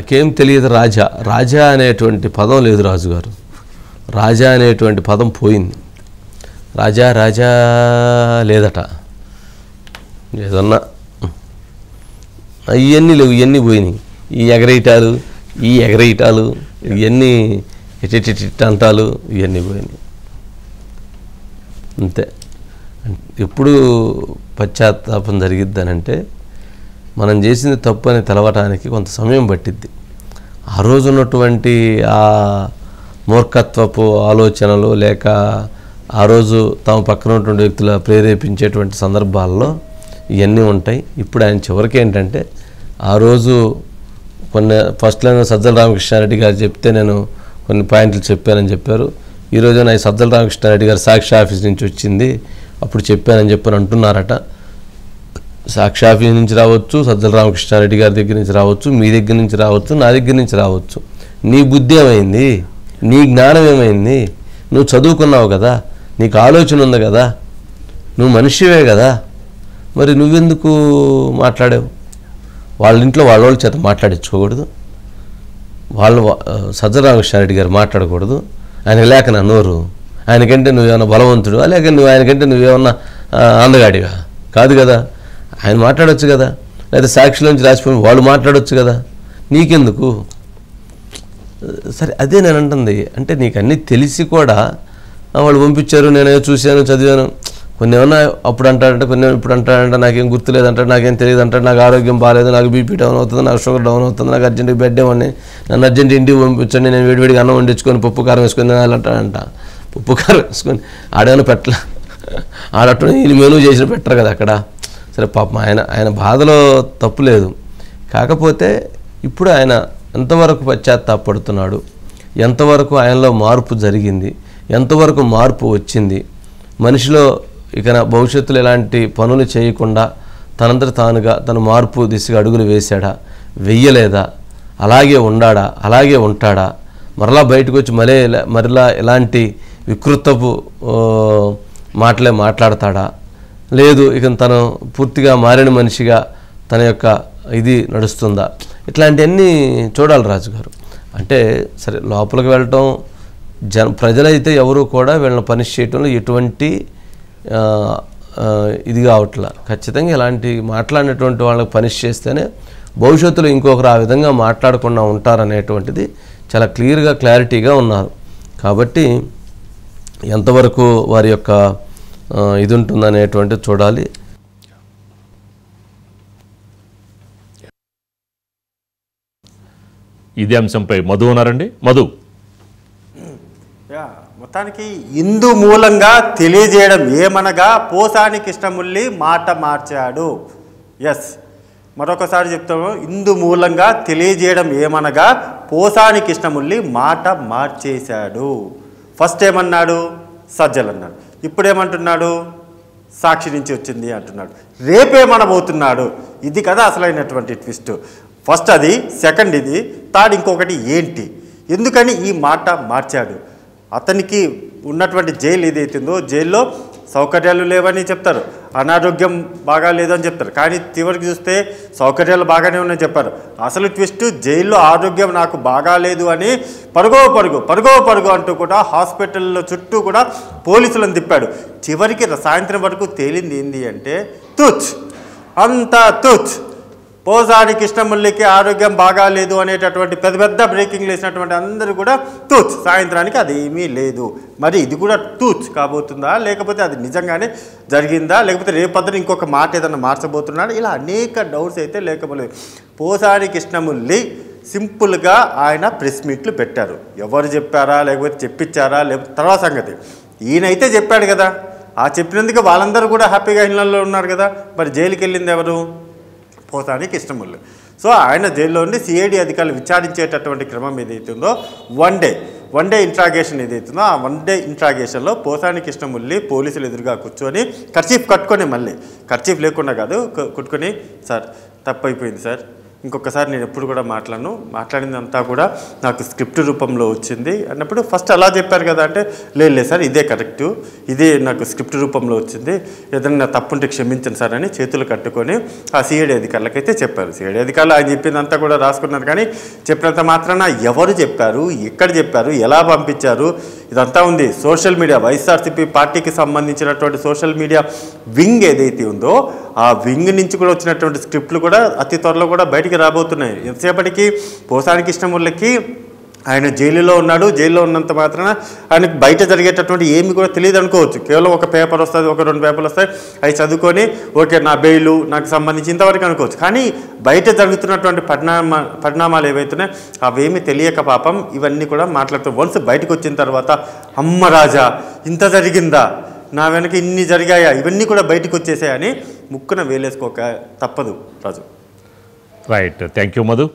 నాకేం తెలియదు రాజా. రాజా అనేటువంటి పదం లేదు రాజుగారు. రాజా అనేటువంటి పదం పోయింది. రాజా రాజా లేదట. ఏదన్నా ఇవన్నీ లేవు, ఇవన్నీ పోయినాయి. ఈ ఎగరేయటాలు ఇవన్నీ అంటాలు ఇవన్నీ పోయినాయి అంతే. ఎప్పుడు పశ్చాత్తాపం జరిగిద్దనంటే మనం చేసింది తప్పు అని తెలవటానికి కొంత సమయం పట్టిద్ది. ఆ రోజు ఉన్నటువంటి ఆ మూర్ఖత్వపు ఆలోచనలు లేక ఆ రోజు తమ పక్కన ఉన్నటువంటి వ్యక్తుల ప్రేరేపించేటువంటి సందర్భాల్లో ఇవన్నీ ఉంటాయి. ఇప్పుడు ఆయన చివరికి ఏంటంటే ఆ రోజు ఫస్ట్లో సజ్జల రామకృష్ణారెడ్డి గారు చెప్తే నేను కొన్ని పాయింట్లు చెప్పానని చెప్పారు. ఈరోజు నాకు సజ్జల రామకృష్ణారెడ్డి గారు సాక్షి ఆఫీస్ నుంచి వచ్చింది, అప్పుడు చెప్పానని చెప్పని అంటున్నారట. సాక్షి ఆఫీస్ నుంచి రావచ్చు, సజ్జల రామకృష్ణారెడ్డి గారి దగ్గర నుంచి రావచ్చు, మీ దగ్గర నుంచి రావచ్చు, నా దగ్గర నుంచి రావచ్చు. నీ బుద్ధి ఏమైంది? నీ జ్ఞానం ఏమైంది? నువ్వు చదువుకున్నావు కదా, నీకు ఆలోచన ఉంది కదా, నువ్వు మనిషివే కదా, మరి నువ్వెందుకు మాట్లాడావు? వాళ్ళ ఇంట్లో వాళ్ళ చేత మాట్లాడించుకోకూడదు, వాళ్ళు సజ్జల రామకృష్ణారెడ్డి గారు మాట్లాడకూడదు. ఆయనకు లేక నా నోరు, ఆయనకంటే నువ్వేమన్నా బలవంతుడు లేక ఆయనకంటే నువ్వేమన్నా అందగాడివా? కాదు కదా. ఆయన మాట్లాడవచ్చు కదా, లేదా సాక్షిలోంచి రాసిపోయి వాళ్ళు మాట్లాడవచ్చు కదా, నీకెందుకు? సరే, అదే నేను అంటుంది. అంటే నీకు అన్నీ తెలిసి కూడా వాళ్ళు పంపించారు, నేనే చూశాను, చదివాను. కొన్ని ఏమన్నా అప్పుడు అంటాడంటే, కొన్ని ఇప్పుడు అంటాడంటే, నాకేం గుర్తులేదంటాడు, నాకేం తెలియదు అంటాడు, నాకు ఆరోగ్యం బాగాలేదు, నాకు బీపీ డౌన్ అవుతుంది, నాకు షుగర్ డౌన్ అవుతుంది, నాకు అర్జెంట్గా బెడ్ ఇవ్వండి, నన్ను అర్జెంట్ ఇంటికి పంపించండి, నేను వేడివేడిగా అన్నం వండించుకొని పప్పు కారం వేసుకొని తినాలంటాడంట. పప్పు కారం వేసుకొని ఆడేమైనా పెట్టలే, ఆడట్టు ఈయన మెనూ చేసిన పెట్టరు కదా అక్కడ. సరే, పాపం ఆయన బాధలో తప్పు లేదు. కాకపోతే ఇప్పుడు ఆయన ఎంతవరకు పశ్చాత్తాపడుతున్నాడు, ఎంతవరకు ఆయనలో మార్పు జరిగింది, ఎంతవరకు మార్పు వచ్చింది, మనిషిలో ఇక భవిష్యత్తులో ఎలాంటి పనులు చేయకుండా తనంతట తానుగా తన మార్పు దిశగా అడుగులు వేశాడా, వెయ్యలేదా, అలాగే ఉండాడా, అలాగే ఉంటాడా, మరలా బయటకు వచ్చి మరలా ఎలాంటి వికృతపు మాటలే మాట్లాడతాడా, లేదు ఇక తను పూర్తిగా మారిన మనిషిగా తన యొక్క ఇది నడుస్తుందా, ఇట్లాంటివన్నీ చూడాలి రాజుగారు. అంటే సరే, లోపలికి వెళ్ళటం ప్రజలైతే ఎవరు కూడా వీళ్ళని పనిష్ చేయటంలో ఎటువంటి ఇది కావట్లా. ఖచ్చితంగా ఇలాంటి మాట్లాడినటువంటి వాళ్ళకి పనిష్ చేస్తేనే భవిష్యత్తులో ఇంకొకరు ఆ విధంగా మాట్లాడకుండా ఉంటారనేటువంటిది చాలా క్లారిటీగా ఉన్నారు. కాబట్టి ఎంతవరకు వారి యొక్క ఇది ఉంటుందనేటువంటిది చూడాలి. ఇదే అంశంపై మధు ఉన్నారండి. మధు, మొత్తానికి హిందూ మూలంగా తెలియజేయడం ఏమనగా పోసాని కృష్ణమురళి మాట మార్చాడు. ఎస్, మరొకసారి చెప్తాము, హిందూ మూలంగా తెలియజేయడం ఏమనగా పోసాని కృష్ణమురళి మాట మార్చేశాడు. ఫస్ట్ ఏమన్నాడు? సజ్జలు అన్నాడు. ఇప్పుడేమంటున్నాడు? సాక్షి నుంచి వచ్చింది అంటున్నాడు. రేపేమనబోతున్నాడు? ఇది కదా అసలైనటువంటి ట్విస్ట్. ఫస్ట్ అది, సెకండ్ ఇది, థర్డ్ ఇంకొకటి ఏంటి, ఎందుకని ఈ మాట మార్చాడు? అతనికి ఉన్నటువంటి జైలు ఏదైతుందో జైల్లో సౌకర్యాలు లేవని చెప్తారు, అనారోగ్యం బాగా లేదని చెప్తారు, కానీ చివరికి చూస్తే సౌకర్యాలు బాగానే ఉన్నాయని చెప్పారు. అసలు ట్విస్ట్, జైల్లో ఆరోగ్యం నాకు బాగాలేదు అని పరుగో అంటూ కూడా హాస్పిటల్లో చుట్టూ కూడా పోలీసులను తిప్పాడు. చివరికి సాయంత్రం వరకు తేలింది ఏంది అంటే తుచ్, అంతా తుచ్, పోసాని కృష్ణమురళికి ఆరోగ్యం బాగాలేదు అనేటటువంటి పెద్ద బ్రేకింగ్ వేసినటువంటి అందరూ కూడా తూచ్, సాయంత్రానికి అది ఏమీ లేదు. మరి ఇది కూడా తూచ్ కాబోతుందా, లేకపోతే అది నిజంగానే జరిగిందా, లేకపోతే రేపొద్దున ఇంకొక మాట ఏదన్నా మార్చబోతున్నాడు? ఇలా అనేక డౌట్స్ అయితే లేకపోలేదు. పోసాని కృష్ణమురళి సింపుల్గా ఆయన ప్రెస్ మీట్లు పెట్టారు. ఎవరు చెప్పారా, లేకపోతే చెప్పించారా, లేకపోతే తర్వాత సంగతి. ఈయనైతే చెప్పాడు కదా, ఆ చెప్పినందుకు వాళ్ళందరూ కూడా హ్యాపీగా ఇళ్లలో ఉన్నారు కదా. మరి జైలుకి వెళ్ళింది ఎవరు? పోసాని కృష్ణమురళి. సో ఆయన జైల్లో ఉండి సిఐడి అధికారులు విచారించేటటువంటి క్రమం ఏదైతుందో వన్ డే ఇంట్రాగేషన్ ఏదైతుందో ఆ వన్ డే ఇంట్రాగేషన్లో పోసాని కృష్ణమురళి పోలీసులు ఎదురుగా కూర్చొని కర్చీఫ్ కట్టుకొని, మళ్ళీ కర్చీఫ్ లేకుండా కాదు, కుట్టుకొని, సార్ తప్పు అయిపోయింది సార్, ఇంకొకసారి నేను ఎప్పుడు కూడా మాట్లాడిందంతా కూడా నాకు స్క్రిప్ట్ రూపంలో వచ్చింది అన్నప్పుడు ఫస్ట్ అలా చెప్పారు కదా అంటే లేదు సార్ ఇదే కరెక్టు, ఇదే నాకు స్క్రిప్ట్ రూపంలో వచ్చింది, ఏదైనా తప్పుంటే క్షమించండి సార్ అని చేతులు కట్టుకొని ఆ సిఐడి అధికారులకైతే చెప్పారు. సిఐడి అధికారులు ఆయన చెప్పిందంతా కూడా రాసుకున్నారు. కానీ చెప్పినంత మాత్రాన ఎవరు చెప్పారు, ఎక్కడ చెప్పారు, ఎలా పంపించారు ఇదంతా ఉంది. సోషల్ మీడియా వైఎస్ఆర్సీపీ పార్టీకి సంబంధించినటువంటి సోషల్ మీడియా వింగ్ ఏదైతే ఉందో ఆ వింగ్ నుంచి కూడా వచ్చినటువంటి స్క్రిప్ట్లు కూడా అతి త్వరలో కూడా బయటికి రాబోతున్నాయి. ఎంతసేపటికి పోసాని కృష్ణమూర్తికి ఆయన జైలులో ఉన్నాడు, జైల్లో ఉన్నంత మాత్రాన ఆయనకు బయట జరిగేటటువంటి ఏమి కూడా తెలియదు అనుకోవచ్చు. కేవలం ఒక పేపర్ వస్తుంది, ఒక 2 పేపర్లు వస్తాయి, అవి చదువుకొని ఓకే నా బెయిలు నాకు సంబంధించి ఇంతవరకు అనుకోవచ్చు. కానీ బయట జరుగుతున్నటువంటి పరిణామాలు ఏవైతున్నాయో అవేమి తెలియక పాపం ఇవన్నీ కూడా మాట్లాడుతూ వన్స్ బయటకు వచ్చిన తర్వాత అమ్మ రాజా ఇంత జరిగిందా, నా వెనక ఇన్ని జరిగాయా, ఇవన్నీ కూడా బయటకు వచ్చేసాయని ముక్కున వేలేసుకోక తప్పదు Raju. Right, thank you Madhu.